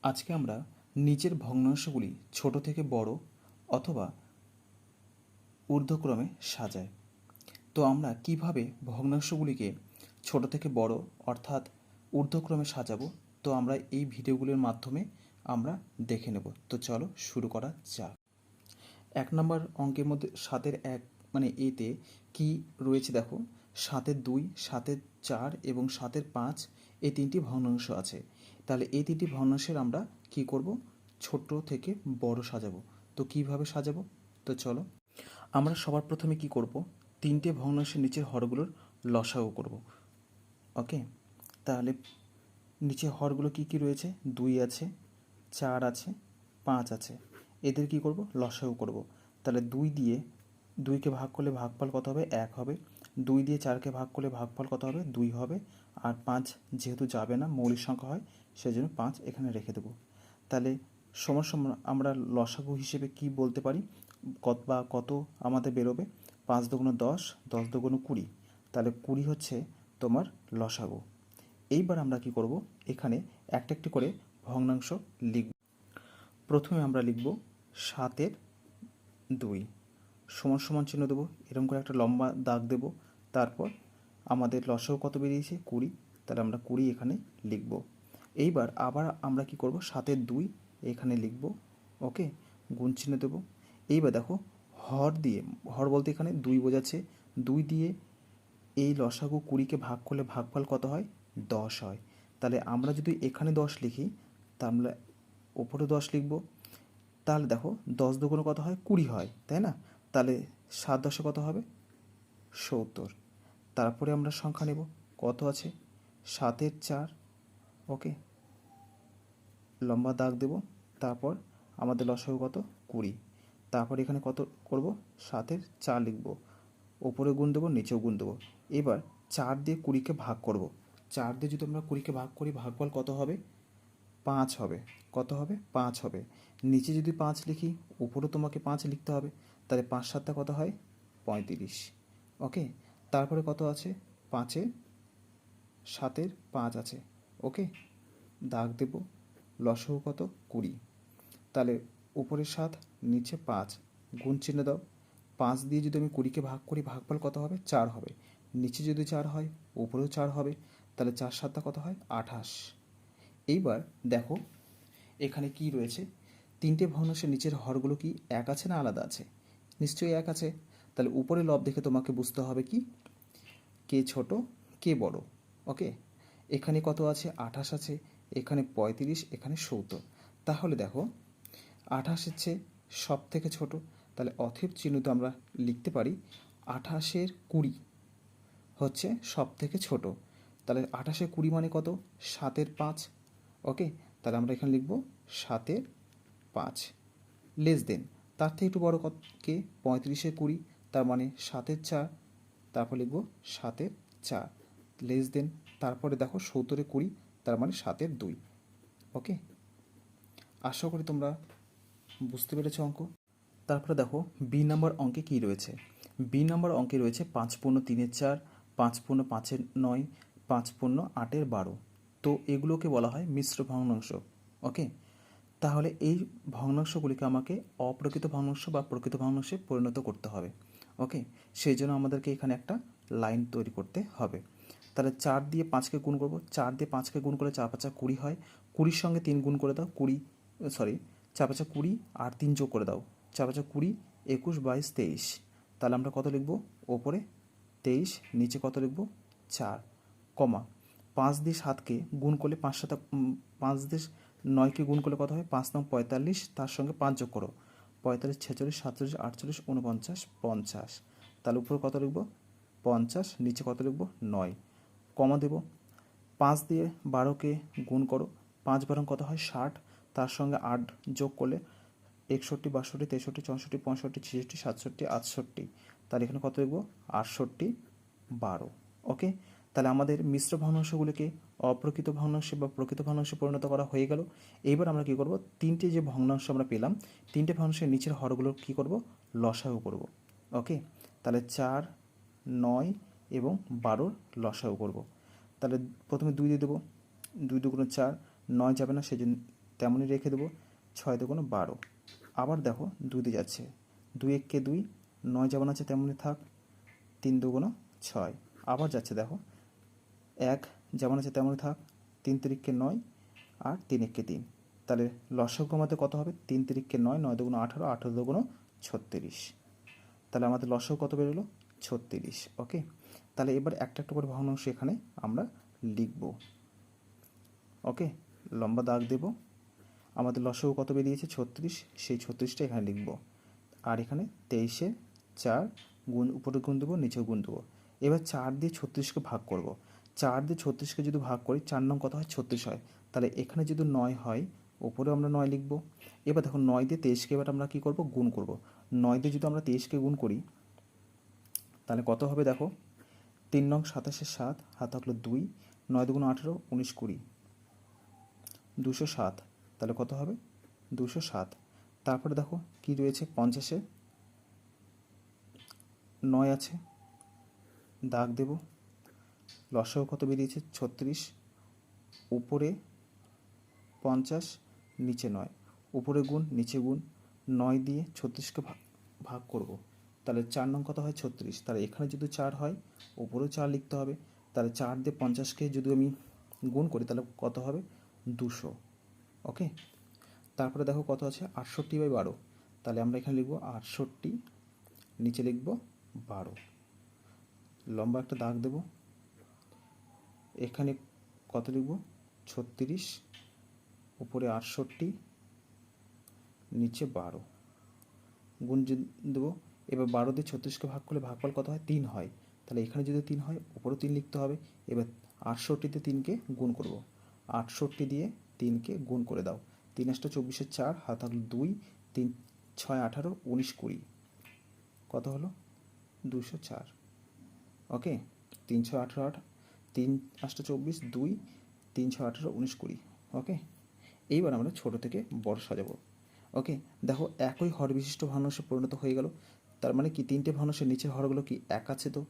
আজকে আমরা নিচের ভগ্নাংশগুলি ছোট থেকে বড় অথবা ঊর্ধ্বক্রমে সাজাই। তো আমরা কিভাবে ভগ্নাংশগুলিকে ছোট থেকে বড় অর্থাৎ ঊর্ধ্বক্রমে সাজাবো, তো আমরা এই ভিডিওগুলির মাধ্যমে আমরা দেখে নেব। তো চলো শুরু করা যাক। 1 নম্বর অঙ্কের মধ্যে 7-1 মানে এতে কি রয়েছে দেখো, 7-2, 7-4 এবং 7-5 এই তিনটি ভগ্নাংশ আছে। তাহলে এই তিনটি ভগ্নাংশের আমরা কি করব, ছোট থেকে বড় সাজাবো। তো কিভাবে সাজাবো, তো চলো আমরা সবার প্রথমে কি করব, তিনটে ভগ্নাংশের নিচের হরগুলোর লসাগু করব। ওকে, তাহলে নিচে হরগুলো কি কি রয়েছে, 2 আছে, 4 আছে, 5 আছে। এদের কি করব, লসাগু করব। তাহলে 2 দিয়ে 2কে ভাগ করলে ভাগফল কত হবে, 1 হবে। 2 দিয়ে 4কে ভাগ করলে ভাগফল কত হবে, 2 হবে। আর 5 যেহেতু যাবে না, মৌলিক সংখ্যা হয়, সেজন্য 5 এখানে রেখে দেবো। তাহলে সমান সমান আমরা লসাগু হিসেবে কি বলতে পারি, কত আমাদের বেরোবে, 5 দুগুণ 10, 10 দুগুণ 20। তাহলে 20 হচ্ছে তোমার লসাগু। এইবার আমরা কি করব, এখানে একটা একটি করে ভগ্নাংশ লিখব। প্রথমে আমরা লিখব 7-2 সমান সমান চিহ্ন দেবো, এরকম করে একটা লম্বা দাগ দেব। তারপর আমাদের লসাগু কত বেরিয়েছে, 20, তাহলে আমরা 20 এখানে লিখব। এইবার আবার আমরা কি করব, 7-2 এখানে লিখব। ওকে, গুণ চিহ্ন দেবো। এইবার দেখো হর দিয়ে, হর বলতে এখানে 2 বোঝাচ্ছে, 2 দিয়ে এই লসাগু 20কে ভাগ করলে ভাগফল কত হয়, 10 হয়। তাহলে আমরা যদি এখানে 10 লিখি, তা আমরা ওপরে 10 লিখব। তাহলে দেখো 10 দুগুণ কত হয়, 20 হয়, তাই না? তাহলে 7-10 কত হবে, 70। তারপরে আমরা সংখ্যা নেব, কত আছে, 7-4। ওকে, লম্বা দাগ দেব। তারপর আমাদের লসাগু কত, 20। তারপর এখানে কত করব, 7-4 লিখব, ওপরে গুণ দেবো, নিচেও গুণ দেবো। এবার 4 দিয়ে 20কে ভাগ করব। 4 দিয়ে যদি আমরা 20কে ভাগ করি, ভাগফল কত হবে, 5 হবে। কত হবে, 5 হবে। নিচে যদি 5 লিখি, উপরেও তোমাকে 5 লিখতে হবে। তাহলে 5-7 কত হয়, 35। ওকে, তারপরে কত আছে, 5-7 আছে। ওকে, দাগ দেব, লসাগু কত, 20। তাহলে উপরে 7, নিচে 5, গুণ চিহ্ন দাও। 5 দিয়ে যদি আমি 20কে ভাগ করি, ভাগফল কত হবে, 4 হবে। নিচে যদি 4 হয়, উপরেও 4 হবে। তাহলে 4-7 কত হয়, 28। এইবার দেখো এখানে কি রয়েছে, তিনটে ভগ্নাংশের নিচের হরগুলো কি এক আছে না আলাদা আছে, নিশ্চয়ই এক আছে। তাহলে উপরে লব দেখে তোমাকে বুঝতে হবে কি, কে ছোট কে বড়। ওকে, এখানে কত আছে, 28 আছে, এখানে 35, এখানে 70। তাহলে দেখো 28 হচ্ছে সব থেকে ছোট। তাহলে অথব চিহ্নিত আমরা লিখতে পারি 28-20 হচ্ছে সব থেকে ছোট। তাহলে 28-20 মানে কত, 7-5। ওকে, তাহলে আমরা এখানে লিখব 7-5 লেস দেন, তার থেকে একটু বড় কত কে, 35-20, তার মানে 7-4। তারপর লিখব 7-4 লেস দেন, তারপরে দেখো 70-20, তার মানে 7-2। ওকে, আশা করি তোমরা বুঝতে পেরেছো অঙ্ক। তারপরে দেখো বি নম্বর অঙ্কে কী রয়েছে, বি নম্বর অঙ্কে রয়েছে 5×3=4, 5×5=9, 5×8=12। তো এগুলোকে বলা হয় মিশ্র ভগ্নাংশ। ওকে, তাহলে এই ভগ্নাংশগুলিকে আমাকে অপ্রকৃত ভগ্নাংশ বা প্রকৃত ভগ্নাংশে পরিণত করতে হবে। ওকে, সেই জন্য আমাদেরকে এখানে একটা লাইন তৈরি করতে হবে। তাহলে 4 দিয়ে 5কে গুণ করব, 4 দিয়ে 5কে গুণ করলে 4×5=20 হয়। 20-র সঙ্গে 3 গুণ করে দাও, 4×5=20 আর 3 যোগ করে দাও, 4×5=20, 21, 22, 23। তাহলে আমরা কত লিখব, ওপরে 23, নিচে কত লিখব, 4, কমা 5 দিয়ে 7কে গুণ করলে 5 দিয়ে 9কে গুণ করলে কত হয়, 5×9 = 45, তার সঙ্গে 5 যোগ করো, 45, 46, 47, 48, 49, 50। তাহলে উপরে কত লিখব, 50, নিচে কত লিখব, 9, কমা দেব। 5 দিয়ে 12কে গুণ করো, 5×12 কত হয়, 60, তার সঙ্গে 8 যোগ করলে 61, 62, 63, 64, 65, 66, 67, 68। তাহলে এখানে কত লিখব, 68, 12। ওকে, তাহলে আমাদের মিশ্র ভগ্নাংশগুলিকে অপ্রকৃত ভগ্নাংশে বা প্রকৃত ভগ্নাংশে পরিণত করা হয়ে গেল। এইবার আমরা কী করব, তিনটে যে ভগ্নাংশ আমরা পেলাম, তিনটে ভগ্নাংশের নিচের হরগুলো কী করব, লসাগু করব। ওকে, তাহলে 4, 9 এবং 12 লসাগু করব। তাহলে প্রথমে 2 দিয়ে দেবো, 2 দুগুণ 4, 9 যাবে না, সেজন্য তেমনই রেখে দেবো, 6 দুগুণ 12। আবার দেখো 2 দিয়ে যাচ্ছে, 2 একে 2, 9 যেমন আছে তেমনই থাক, 3 দুগুণ 6। আবার যাচ্ছে দেখো 1 যেমন আছে তেমনই থাক, 3 তিরিককে 9 আর 3 একে 3। তাহলে লসাগু আমাদের কত হবে? 3 তিরিককে 9, 9 দুগুণ 18, 18 দুগুণ 36। তাহলে আমাদের লসাগু কত বেরোলো? 36। ওকে, তাহলে এবার একটা একটা করে ভগ্নাংশ এখানে আমরা লিখব। ওকে, লম্বা দাগ দেব। আমাদের লসাগু কত বেরিয়েছে? 36, সেই 36টা এখানে লিখব। আর এখানে 23-এর 4 গুণ, উপরে গুণ দেবো, নিচেও গুণ দেবো। এবার 4 দিয়ে 36কে ভাগ করব। 4 দিয়ে 36কে যদি ভাগ করি, 4 নং কত হয়? 36 হয়। তাহলে এখানে যদি 9 হয়, উপরেও আমরা 9 লিখব। এবার দেখো 9 দিয়ে 23কে এবার আমরা কী করব? গুণ করব। 9 দিয়ে যদি আমরা 23কে গুণ করি, তাহলে কত হবে দেখো, 3 নং 27-এর 7, হাত থাকলো 2, 9 দুগুণ 18, 19 20, 207। তাহলে কত হবে? 207। তারপরে দেখো কি রয়েছে, 50-এ 9 আছে, দাগ দেব। লসাগু কত বেরিয়েছে? 36, উপরে 50, নিচে 9, উপরে গুণ, নিচে গুণ। 9 দিয়ে 36কে ভাগ করব। তাহলে 4 নং কত হয়? 36। তাহলে এখানে যদি 4 হয়, উপরেও 4 লিখতে হবে। তাহলে 4 দিয়ে 50কে যদি আমি গুণ করি, তাহলে কত হবে? 200। ওকে, তারপরে দেখো কত আছে? 68/12। তাহলে আমরা এখানে লিখব 68, নিচে লিখব 12। লম্বা একটা দাগ দেব। এখানে কত লিখব? 36, উপরে 68, নিচে 12, গুণ দেবো। এবার 12 দিয়ে 36কে ভাগ করলে ভাগফল কত হয়? 3 হয়। তাহলে এখানে যদি 3 হয়, উপরেও 3 লিখতে হবে। এবার 68-তে 3কে গুণ করব। 68 দিয়ে 3কে গুণ করে দাও। 3 8 24-এর 4, হাত থাকলো 2, 3 6 18, 19 20, কত হলো? 204। ওকে, 3 6 18 8, 3 8 24, 2, 3 6 18, 19 20। ওকে, এইবার আমরা ছোট থেকে বড় সাজাবো। ওকে, দেখো একই হর বিশিষ্ট ভগ্নাংশে পরিণত হয়ে গেল। তার মানে কি, 3টে ভগ্নাংশের নিচের হরগুলো কি এক আছে তো?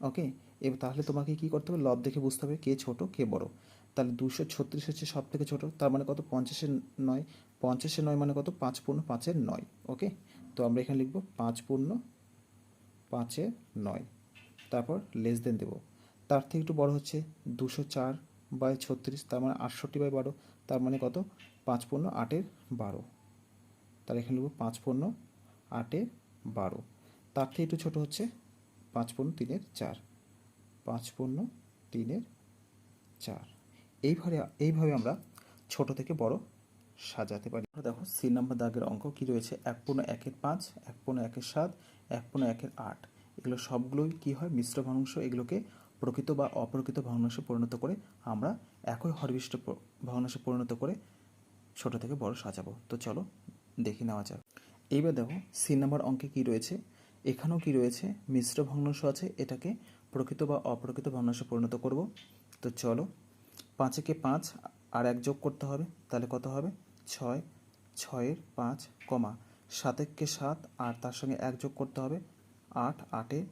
ওকে, এবার তাহলে তোমাকে কি করতে হবে? লব দেখে বুঝতে হবে কে ছোট কে বড়। তাহলে 236 হচ্ছে সব থেকে ছোট, তার মানে কত? 50-এর 9। 50-এর 9 মানে কত? 5 পূর্ণ 5-এর 9। ওকে, তো আমরা এখানে লিখব 5 পূর্ণ 5-এর 9। তারপর লেস দেন দেবো। তার থেকে একটু বড় হচ্ছে 204/36, তার মানে 68/12। তার মানে কত? 5 পূর্ণ 8-এর 12। তাহলে এখানে লিখব 5 পূর্ণ 8-এর 12। তার থেকে একটু ছোটো হচ্ছে 5 পূর্ণ 3-এর 4। 5 পূর্ণ 3-এর 4। এইভাবে আমরা ছোট থেকে বড় সাজাতে পারি। দেখো সি নাম্বার দাগের অঙ্ক কি রয়েছে? 1 পূর্ণ 1-এর 5, 1 পূর্ণ 1-এর 7, 1 পূর্ণ 1-এর 8। এগুলো সবগুলোই কি হয়? মিশ্র ভগ্নাংশ। এগুলোকে প্রকৃত বা অপ্রকৃত ভগ্নাংশে পরিণত করে আমরা একই হরবিশিষ্ট ভগ্নাংশে পরিণত করে ছোট থেকে বড় সাজাবো। তো চলো দেখে নেওয়া যাক। এইবার দেখো সি নাম্বার অঙ্কে কি রয়েছে? এখানেও কি রয়েছে? মিশ্র ভগ্নাংশ আছে, এটাকে প্রকৃত বা অপ্রকৃত ভগ্নাংশে পরিণত করব। তো চলো, 5-একে 5 আর 1 যোগ করতে হবে। তাহলে কত হবে? 6, 6-এর 5, কমা 7-একে 7 আর তার সঙ্গে 1 যোগ করতে হবে। 8, 8-এর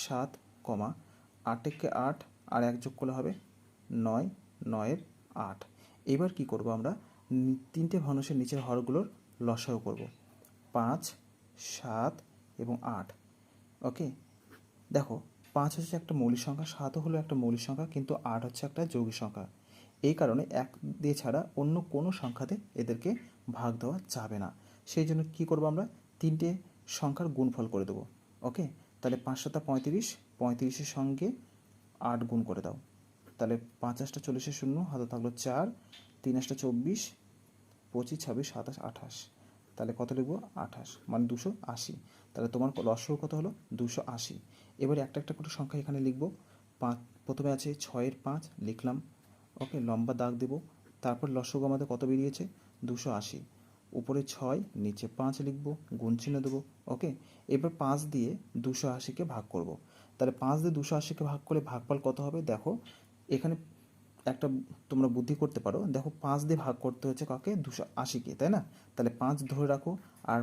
7, কমা 8-একে 8 আর 1 যোগ করলে হবে 9, 9-এর 8। এবার কি করব আমরা? 3টে ভগ্নাংশের নিচের হরগুলোর লসাগু করব। 5, 7 এবং 8। ওকে, দেখো 5 হচ্ছে একটা মৌলিক সংখ্যা, 7ও হলো একটা মৌলিক সংখ্যা, কিন্তু 8 হচ্ছে একটা যৌগিক সংখ্যা। এই কারণে 1 দিয়ে ছাড়া অন্য কোনো সংখ্যাতে এদেরকে ভাগ দেওয়া যাবে না। সেই জন্য কী করবো আমরা? 3টে সংখ্যার গুণফল করে দেবো। ওকে, তাহলে 5 7 35, 35-এর সঙ্গে 8 গুণ করে দাও। তাহলে 5 8 40-এর 0, হাতে থাকলো 4, 3 8 24, 25 26 27 28। তাহলে কত লিখবো? 28, মানে 280। তাহলে তোমার লসাগু কত হলো? 280। এবারে একটা একটা করে সংখ্যা এখানে লিখবো। প্রথমে আছে 6-এর 5, লিখলাম। ওকে, লম্বা দাগ দেব। তারপর লসাগু আমাদের কত বেরিয়েছে? 280। উপরে 6, নিচে 5 লিখবো, গুণ চিহ্ন দেবো। ওকে, এবার 5 দিয়ে 280-কে ভাগ করব। তাহলে 5 দিয়ে 280-কে ভাগ করলে ভাগফল কত হবে? দেখো এখানে একটা তোমরা বুদ্ধি করতে পারো। দেখো 5 দিয়ে ভাগ করতে হচ্ছে কাকে? 280-কে, তাই না? তাহলে 5 ধরে রাখো, আর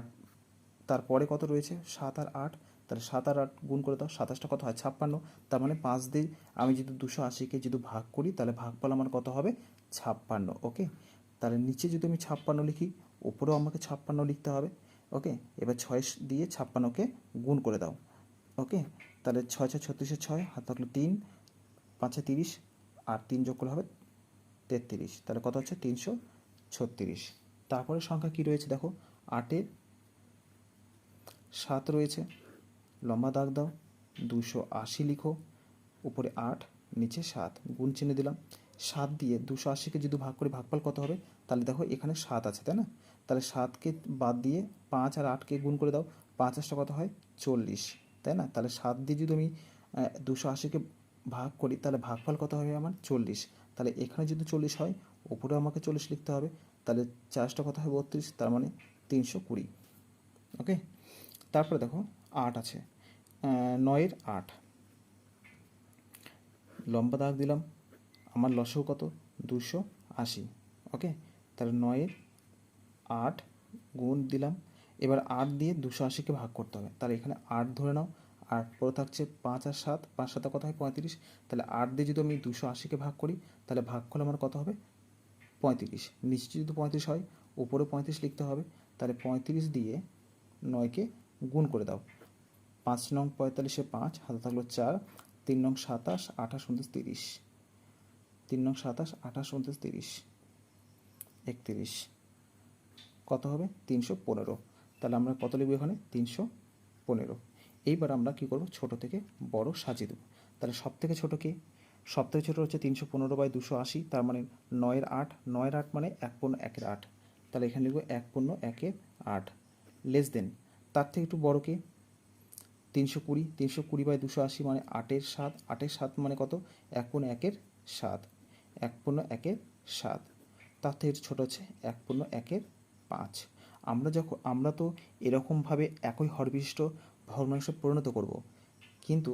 তারপরে কত রয়েছে? 7 আর 8। তাহলে 7 আর 8 গুণ করে দাও, 27টা কত হয়? 56। তার মানে 5 দিয়ে আমি যদি 280-কে যদি ভাগ করি, তাহলে ভাগফল আমার কত হবে? 56। ওকে, তাহলে নিচে যদি আমি 56 লিখি, উপরেও আমাকে 56 লিখতে হবে। ওকে, এবার 6 দিয়ে 56কে গুণ করে দাও। ওকে, তাহলে 6 6 36 6, হাত থাকলো 3, 5 30, আর 3 যোগ করলে হবে 33। তাহলে কত হচ্ছে? 336। তারপরে সংখ্যা কি রয়েছে দেখো, 8-এর 7 রয়েছে, লম্বা দাগ দাও, 280 লিখো, উপরে 8, নিচে 7, গুণ চিহ্ন দিলাম। 7 দিয়ে 280কে যদি ভাগ করি, ভাগফল কত হবে? তাহলে দেখো এখানে 7 আছে, তাই না? তাহলে 7কে বাদ দিয়ে 5 আর 8কে গুণ করে দাও, 5 8 কত হয়? 40, তাই না? তাহলে 7 দিয়ে যদি আমি 280কে ভাগ করি, তাহলে ভাগফল কত হবে আমার? 40। তাহলে এখানে যদি 40 হয়, উপরেও আমাকে 40 লিখতে হবে। তাহলে 4 কত হয়? 32, তার মানে 320। ওকে, তারপরে দেখো 8 আছে, 9-এর 8, লম্বা দাগ দিলাম, আমার লসাগু কত? 280। ওকে, তাহলে 9-এর 8 গুণ দিলাম, এবার 8 দিয়ে 280কে ভাগ করতে হবে। তাহলে এখানে 8 ধরে নাও, আর পরে থাকছে 5 আর 7, 5 7 কত হয়? 35। তাহলে 8 দিয়ে যদি আমি 280কে ভাগ করি, তাহলে ভাগফল আমার কত হবে? 35। নিচে যদি 35 হয়, উপরে 35 লিখতে হবে। তাহলে 35 দিয়ে 9কে গুণ করে দাও, 5 নং 45-এ 5, হাতে থাকলো 4, 3 নং 27, 28 29 30, 3 নং 27, 28 29 30, 31, কত হবে? 315। তাহলে আমরা কত লিখব এখানে? 315। এইবার আমরা কি করব? ছোট থেকে বড় সাজিয়ে দেবো। তাহলে সব থেকে ছোটো কে? সব থেকে ছোটো হচ্ছে 315/280, তার মানে 9-এর 8, 9-এর 8 মানে 1/1-এর 8। তাহলে এখানে লিখবো 1/1-এর 8, লেস দেন। তার থেকে একটু বড় কে? 320, 320/280 মানে 8-এর 7, 8-এর 7 মানে কত? 1/1-এর 7, 1/1-এর 7। তার থেকে ছোটো হচ্ছে 1/1-এর 5। আমরা তো এরকমভাবে একই হরবিশিষ্ট ভগ্নাংশে পরিণত করব, কিন্তু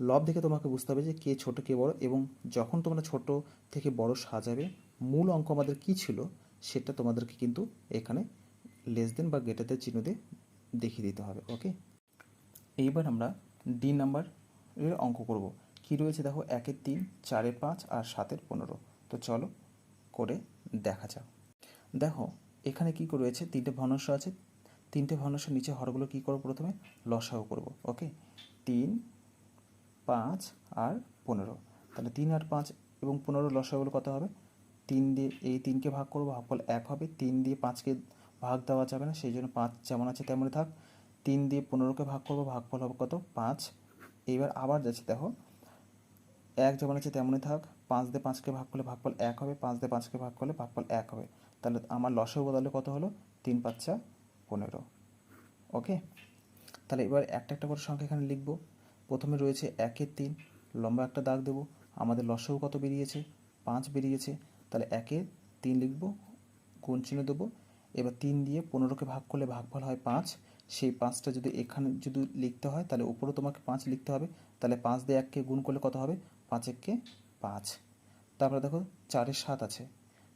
লব দেখে তোমাকে বুঝতে হবে যে কে ছোট কে বড়, এবং যখন তোমরা ছোট থেকে বড় সাজাবে, মূল অঙ্ক আমাদের কী ছিল সেটা তোমাদেরকে কিন্তু এখানে লেস দেন বা গ্রেটার দেন চিহ্ন দিয়ে দেখিয়ে দিতে হবে। ওকে, এইবার আমরা ডি নাম্বারের অঙ্ক করব। কি রয়েছে দেখো, 1-এর 3, 4-এর 5 আর 7-এর 15। তো চলো করে দেখা যাক। দেখো এখানে কী রয়েছে, 3টে ভগ্নাংশ আছে, 3টে ভগ্নাংশের নিচে হরগুলো কী করবো? প্রথমে লসাগু করব। ওকে, 3, 5 আর 15। তাহলে 3 আর 5 এবং 15 লসাগুলো কত হবে? 3 দিয়ে এই 3কে ভাগ করবো, ভাগফল 1 হবে। 3 দিয়ে 5কে ভাগ দেওয়া যাবে না, সেই জন্য 5 যেমন আছে তেমনই থাক। 3 দিয়ে 15কে ভাগ করবো, ভাগফল হবে কত? 5। এইবার আবার যাচ্ছে, দেখো 1 যেমন আছে তেমনই থাক। 5 দিয়ে 5কে ভাগ করলে ভাগফল 1 হবে, 5 দিয়ে 5কে ভাগ করলে ভাগফল 1 হবে। তাহলে আমার লসাগু বদলে কত হলো? 3 5 15। ওকে, তাহলে এবার একটা একটা করে সংখ্যা এখানে লিখব। প্রথমে রয়েছে 1-এর 3, লম্বা একটা দাগ দেবো। আমাদের লসাগু কত বেরিয়েছে? 5 বেরিয়েছে। তাহলে 1-এর 3 লিখব, গুণ চিহ্ন দেবো। এবার 3 দিয়ে 15কে ভাগ করলে ভাগফল হয় 5। সেই 5টা যদি এখানে যদি লিখতে হয়, তাহলে উপরেও তোমাকে 5 লিখতে হবে। তাহলে 5 দিয়ে 1কে গুণ করলে কত হবে? 5 1-কে 5। তারপরে দেখো 4-এর 7 আছে,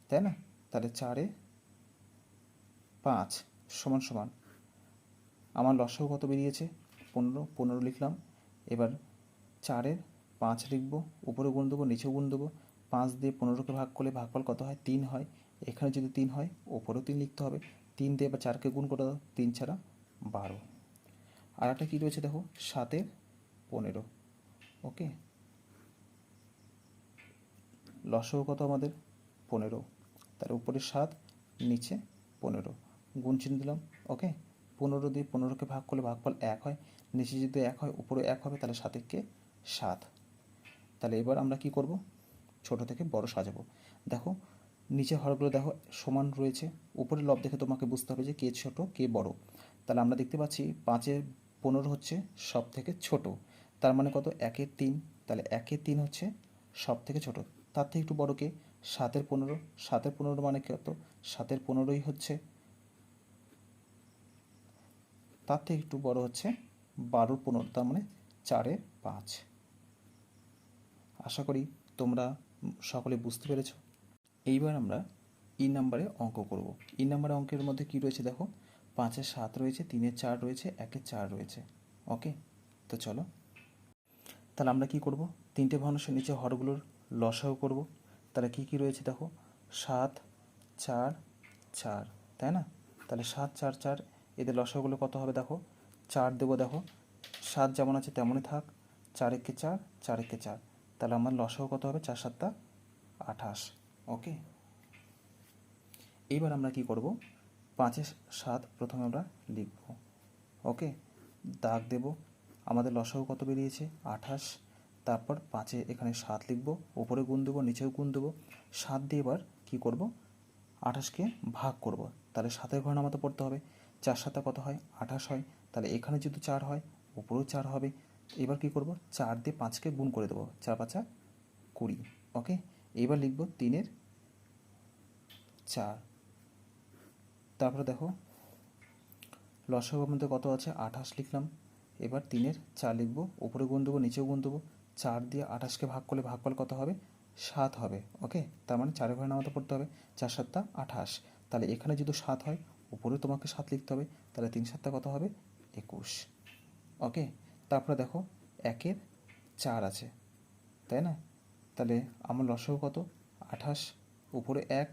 তাই না? তাহলে 4-এ 5 সমান সমান আমার লসাগু কত বেরিয়েছে? 15, 15 লিখলাম। এবার 4-এর 5 লিখব, উপরে গুণ দেবো, নিচেও গুণ দেবো। 5 দিয়ে 15কে ভাগ করলে ভাগফল কত হয়? 3 হয়। এখানে যদি 3 হয়, ওপরেও 3 লিখতে হবে। 3 দিয়ে এবার 4কে গুণ করে দাও, 3 4 12। আর একটা কী রয়েছে দেখো, 7-এর 15। ওকে, লসাগু কত আমাদের? 15। তার উপরে 7, নিচে 15, গুণ চিহ্ন দিলাম। ওকে, 15 দিয়ে 15কে ভাগ করলে ভাগফল 1 হয়। নিচে যদি 1 হয়, উপরে 1 হবে, তাহলে 7 1-কে 7। তাহলে এবার আমরা কি করব? ছোট থেকে বড় সাজাবো। দেখো নিচে হরগুলো দেখো সমান রয়েছে, উপরে লব দেখে তোমাকে বুঝতে হবে যে কে ছোট কে বড়। তাহলে আমরা দেখতে পাচ্ছি 5-এর 15 হচ্ছে সব থেকে ছোট, তার মানে কত? 1-এর 3। তাহলে 1-এর 3 হচ্ছে সব থেকে ছোট। তার থেকে একটু বড় কে? 7-এর 15। 7-এর 15 মানে কত? 7-এর 15ই হচ্ছে, তার থেকে একটু বড় হচ্ছে 12-র 15, তার মানে 4-এর 5। আশা করি তোমরা সকলে বুঝতে পেরেছ। এইবার আমরা ই নাম্বারে অঙ্ক করব। ই নাম্বারে অঙ্কের মধ্যে কি রয়েছে দেখো, 5-এর 7 রয়েছে, 3-এর 4 রয়েছে, 1-এর 4 রয়েছে। ওকে, তো চলো তাহলে আমরা কি করব? 3টে ভগ্নাংশের নিচে হরগুলোর লসাগু করব। তাহলে কি কি রয়েছে দেখো, 7, 4 4, তাই না? তাহলে 7 4 4, এদের লসাগুলো কত হবে দেখো, 4 দেবো, দেখো 7 যেমন আছে তেমনই থাক, 4 একে 4, 4 একে 4, তাহলে আমার লসাগু কত হবে, 4 7 28। ওকে, এইবার আমরা কি করব, 5 7 প্রথমে আমরা লিখব। ওকে, দাগ দেব, আমাদের লসাগু কত বেরিয়েছে 28, তারপর 5 এখানে 7 লিখব, ওপরে গুণ দেবো, নিচেও গুণ দেবো, 7 দিয়ে এবার কী করব, 28কে ভাগ করব, তাহলে 7-এর ঘরে নামাতে পড়তে হবে, 4 7 কত হয় 28 হয়, তাহলে এখানে যদি 4 হয় ওপরেও 4 হবে। এবার কি করব, 4 দিয়ে 5কে গুণ করে দেবো, 4 5 20। ওকে, এবার লিখব 3-এর 4, তারপরে দেখো লসাগু মধ্যে কত আছে 28 লিখলাম, এবার 3-এর 4 লিখব, উপরে গুণ দেবো, নিচেও গুণ দেবো, 4 দিয়ে 28কে ভাগ করলে ভাগফল কত হবে 7 হবে। ওকে, তার মানে 4-এর ঘরে নামাতে পড়তে হবে, 4 7 28, তাহলে এখানে যদি 7 হয় উপরেও তোমাকে 7 লিখতে হবে, তাহলে 3 7 কত হবে 21। ওকে, তারপরে দেখো 1-এর 4 আছে, তাই না? তাহলে আমার লসাগু কত 28, উপরে 1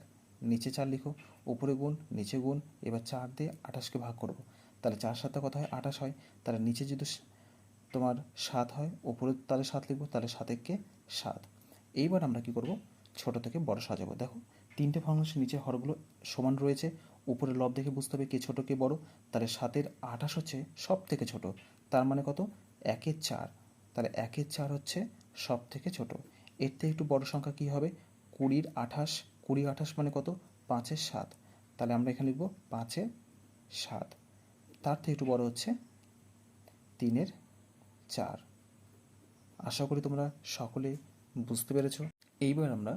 নিচে 4 লিখো, উপরে গুণ নিচে গুণ, এবার 4 দিয়ে 28কে ভাগ করব, তাহলে 4 7 কত হয় 28 হয়, তাহলে নিচে যদি তোমার 7 হয় উপরে তাহলে 7 লিখবো, তাহলে 7 একে 7। এইবার আমরা কি করব, ছোট থেকে বড় সাজাবো। দেখো 3টে ভগ্নাংশের নিচে হরগুলো সমান রয়েছে, উপরে লব দেখে বুঝতে হবে কে ছোট কে বড়, তাহলে 7-এর 28 হচ্ছে সব থেকে ছোট, তার মানে কত 1-এর 4, তাহলে 1-এর 4 হচ্ছে সব থেকে ছোট। এর থেকে একটু বড় সংখ্যা কী হবে, 20-র 28, 20 28 মানে কত 5-এর 7, তাহলে আমরা এখানে লিখব 5-এর 7। তার থেকে একটু বড় হচ্ছে 3-এর 4। আশা করি তোমরা সকলে বুঝতে পেরেছো। এইবার আমরা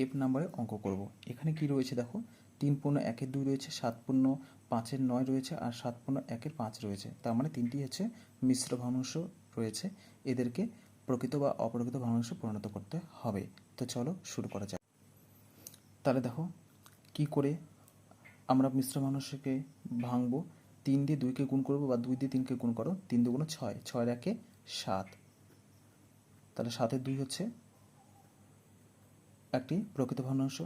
এফ নাম্বারে অঙ্ক করব। এখানে কি রয়েছে দেখো, 3 পূর্ণ 1-এর 2 রয়েছে, 7 পূর্ণ 5-এর 9 রয়েছে, আর 7 পূর্ণ 1-এর 5 রয়েছে, তার মানে তিনটি হচ্ছে মিশ্র ভগ্নাংশ রয়েছে, এদেরকে প্রকৃত বা অপ্রকৃত ভগ্নাংশে পরিণত করতে হবে। তো চলো শুরু করা যাক। তাহলে দেখো কি করে আমরা মিশ্র ভগ্নাংশকে ভাঙবো, 3 দিয়ে 2কে গুণ করবো বা 2 দিয়ে 3কে গুণ করো, 3 2 6, 6-এর 1-এ 7, তাহলে 7-এর 2 হচ্ছে একটি প্রকৃত ভগ্নাংশ।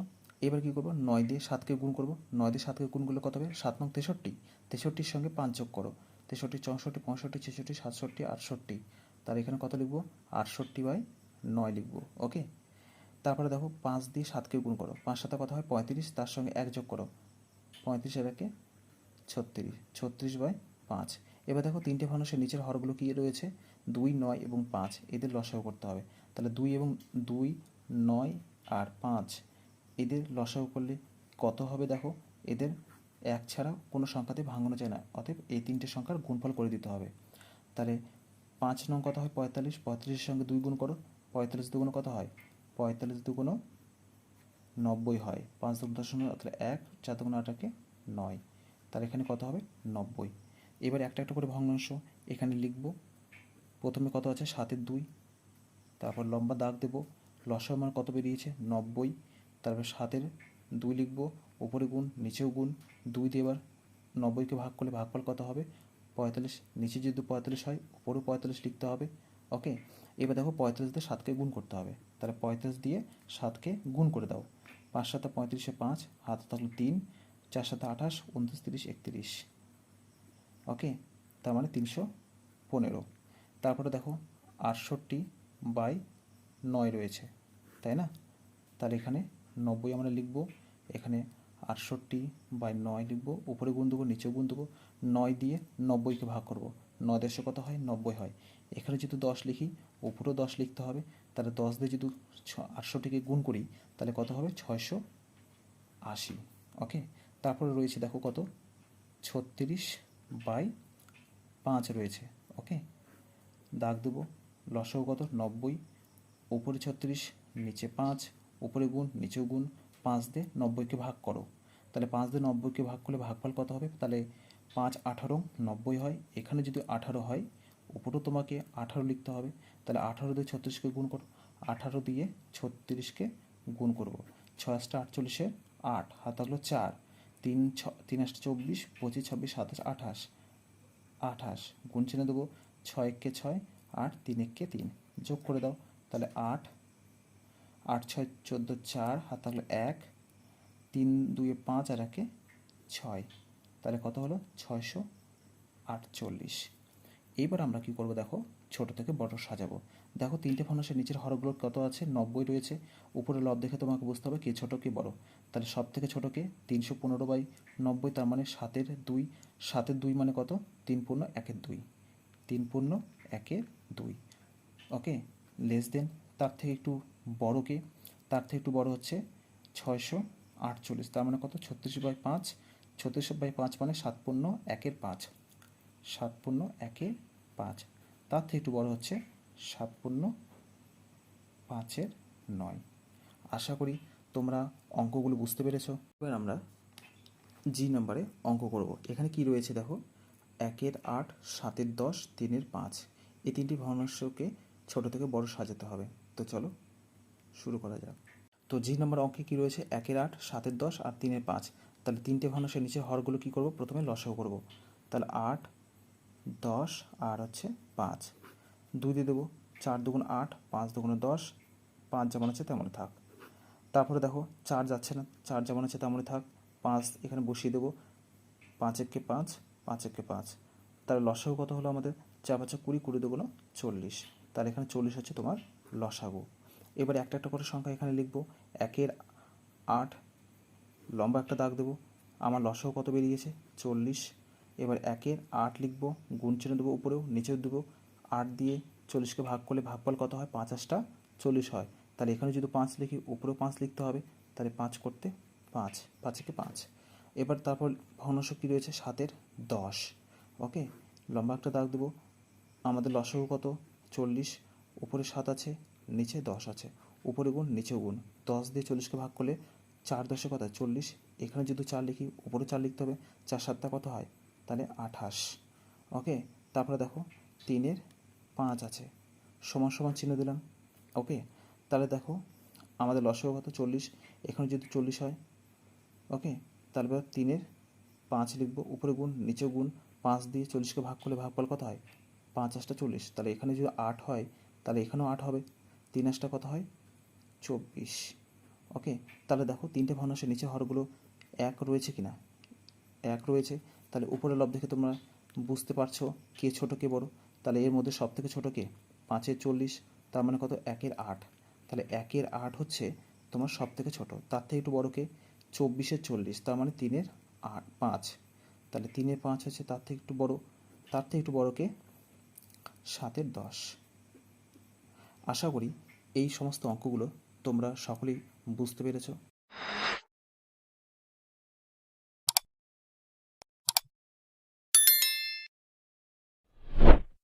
এবার কী করবো, 9 দিয়ে 7কে গুণ করবো, 9 দিয়ে 7কে গুণ করলে কত হবে 7 9 63, 63-র সঙ্গে 5 যোগ করো, 63 64 65 66 67 68, তার এখানে কত লিখবো 68/9 লিখবো। ওকে, তারপরে দেখো 5 দিয়ে 7কে গুণ করো, 5 7 কত হয় 35, তার সঙ্গে 1 যোগ করো, 35-এর 1-এ 36, 36/5। এবার দেখো 3টে ভগ্নাংশের নিচের হরগুলো কী রয়েছে, 2 9 এবং 5, এদের লসাগু করতে হবে, তাহলে 2 এবং 2 9 আর 5 এদের লসাগু করলে কত হবে দেখো, এদের 1 ছাড়া কোনো সংখ্যাতে ভাঙানো যায় না, অতএব এই 3টে সংখ্যার গুণফল করে দিতে হবে। তাহলে 5 নং কত হয় 45, 45-এর সঙ্গে 2 গুণ করো, 45 দুগুণ কত হয় 45 দুগুণ 90 হয়, 5 দুগুণ 10, তাহলে 1 4 দুগুণ 8 9, তাহলে এখানে কত হবে 90। এবার একটা একটা করে ভগ্নাংশ এখানে লিখব। প্রথমে কত আছে 7-এর 2, তারপর লম্বা দাগ দেব, লসাগু মান কত বেরিয়েছে 90, তারপর 7-এর 2 লিখব, উপরে গুণ নিচেও গুণ, 2 দিয়ে এবার 90কে ভাগ করলে ভাগফল কত হবে 45, নিচে যদি 45 হয় উপরেও 45 লিখতে হবে। ওকে, এবার দেখো 45 দিয়ে 7কে গুণ করতে হবে, তাহলে 45 দিয়ে 7কে গুণ করে দাও, 5 7 35-এ 5, হাতে থাকলো 3, 4 7 28, 29 30 31। ওকে, তার মানে 315। তারপরে দেখো 68/9 রয়েছে, তাই না? তাহলে এখানে 90 আমরা লিখব, এখানে 68/9 লিখব, উপরে গুণ দেবো নিচেও গুণ দেবো, 9 দিয়ে 90কে ভাগ করব, 9 10 কত হয় 90 হয়, এখানে যদি 10 লিখি উপরেও 10 লিখতে হবে, তাহলে 10 দিয়ে যদি 68কে গুণ করি তাহলে কত হবে 680। ওকে, তারপরে রয়েছে দেখো কত 36/5 রয়েছে। ওকে, দাগ দেবো, লসাগু কত 90, উপরে 36 নিচে 5, উপরে গুণ নিচেও গুণ, 5 দিয়ে 90কে ভাগ করো, তাহলে 5 দিয়ে 90কে ভাগ করলে ভাগফল কত হবে, তাহলে 5 18 90 হয়, এখানে যদি 18 হয় উপরেও তোমাকে 18 লিখতে হবে, তাহলে 18 দিয়ে 36কে গুণ করো, 18 দিয়ে 36কে গুণ করবো, 6 8 48-এর 8, হাত থাকলো 4, 3 3 8 24 25 26 27 28, 28 গুণ চিহ্ন দেবো, 6 1 6 আর 3 1 3, যোগ করে দাও, তাহলে 8 8 6 14 4, হাত থাকলো 1, তিন দুয়ে 5 আর একে 6, তাহলে কত হলো 648। এইবার আমরা কি করব দেখো, ছোট থেকে বড় সাজাবো। দেখো তিনটে ভগ্নাংশের নিচের হরগুলো কত আছে, 90 রয়েছে। উপরে লব দেখে তোমাকে বুঝতে হবে কে ছোট কে বড়। তাহলে সব থেকে ছোটকে 315/90, তার মানে 7-এর 2। 7-এর 2 মানে কত, 3 পূর্ণ 1-এর 2, 3 পূর্ণ 1-এর 2। ওকে, লেস দেন, তার থেকে একটু বড় কে, তার থেকে একটু বড় হচ্ছে 648, তার মানে কত 36/5। 36/5 মানে 7 পূর্ণ 1-এর 5, 7 পূর্ণ 1-এর 5। তার থেকে একটু বড় হচ্ছে 7 পূর্ণ 5-এর 9। আশা করি তোমরা অঙ্কগুলো বুঝতে পেরেছ। এবার আমরা জি নাম্বারে অঙ্ক করব। এখানে কি রয়েছে দেখো, 1-এর 8, 7-এর 10, 3-এর 5। এই তিনটি ভগ্নাংশকে ছোট থেকে বড় সাজাতে হবে। তো চলো শুরু করা যাক। তো জি নাম্বার অঙ্কে কী রয়েছে, 1-এর 8, 7-এর 10 আর 3-এর 5। তাহলে তিনটে ভগ্নাংশের নিচে হরগুলো কী করব, প্রথমে লসাগু করব। তাহলে 8, 10 আর হচ্ছে 5, 2 দিয়ে দেবো। 4 দুগুণ 8, 5 দুগুণে 10, 5 যেমন আছে তেমন থাক। তারপরে দেখো 4 যাচ্ছে না, 4 যেমন আছে তেমনই থাক। 5 এখানে বসিয়ে দেবো, 5 একে 5, 5 একে 5। তাহলে লসাগু কত হলো আমাদের, 4 5 20, 20 দুগুণ 40। তাহলে এখানে 40 হচ্ছে তোমার লসাগু। এবার একটা একটা করে সংখ্যা এখানে লিখবো। 1-এর 8, লম্বা একটা দাগ দেবো। আমার লসাগু কত বেরিয়েছে, 40। এবার 1-এর 8 লিখবো, গুণ চিহ্ন দেবো, উপরেও নিচেও দেবো। 8 দিয়ে 40কে ভাগ করলে ভাগফল কত হয়, 5 8 40 হয়। তাহলে এখানে যদি 5 লিখি, উপরেও 5 লিখতে হবে। তাহলে 5 করতে 5, 5 একে 5। এবার তারপর ভগ্নাংশ কী রয়েছে, 7-এর 10। ওকে, লম্বা একটা দাগ দেবো। আমাদের লসাগু কত, 40। উপরে 7 আছে, নিচে 10 আছে। উপরে গুণ নিচেও গুণ। 10 দিয়ে 40কে ভাগ করলে 4 10 কত, 40। এখানে যদি 4 লিখি, উপরে 4 লিখতে হবে। 4 7 কত হয়, তাহলে 28। ওকে, তারপরে দেখো 3-এর 5 আছে, সমান সমান চিহ্ন দিলাম। ওকে, তাহলে দেখো আমাদের লসাগু কত, 40। এখানে যদি 40 হয়, ওকে, তারপর 3-এর 5 লিখবো, উপরে গুণ নিচেও গুণ। 5 দিয়ে 40কে ভাগ করলে ভাগফল কত হয়, 5 8 40। তাহলে এখানে যদি 8 হয়, তাহলে এখানেও 8 হবে। 3 8 কত হয়, 24। ওকে, তাহলে দেখো তিনটে ভগ্নাংশের নিচে হরগুলো 1 রয়েছে কি না, 1 রয়েছে। তাহলে উপরের লব দেখে তোমরা বুঝতে পারছো কে ছোট কে বড়। তাহলে এর মধ্যে সব থেকে ছোটো কে, 5-এর 40, তার মানে কত, 1-এর 8। তাহলে 1-এর 8 হচ্ছে তোমার সব থেকে ছোটো। তার থেকে একটু বড় কে, 24-এর 40, তার মানে 3-এর 5। তাহলে 3-এর 5 হচ্ছে তার থেকে একটু বড়। তার থেকে একটু বড় কে, 7-এর 10। আশা করি এই সমস্ত অঙ্কগুলো তোমরা সকলেই বুঝতে পেরেছো।